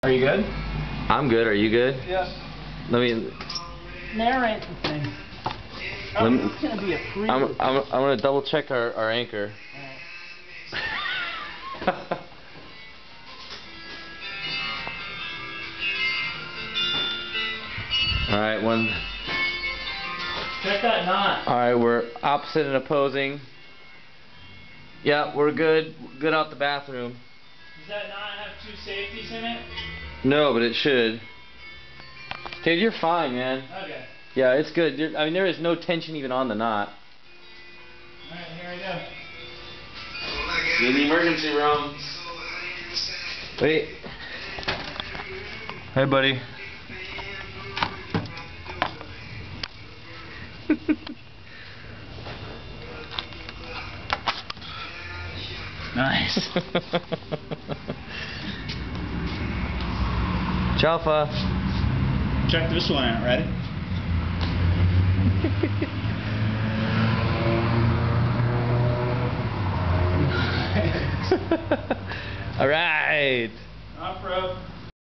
Are you good? I'm good. Are you good? Yes. Let me. Narrate the thing. It's gonna be a free. I'm gonna double check our anchor. All right, one. Check that knot. All right, we're opposite and opposing. Yeah, we're good. Good out the bathroom. Does that knot have two safeties in it? No, but it should. Dude, you're fine, man. Okay. Yeah, it's good. I mean, there is no tension even on the knot. Alright, here we go. In the emergency room. Wait. Hey, buddy. Nice. Chalfa. Check this one out, ready? All right. Off rope.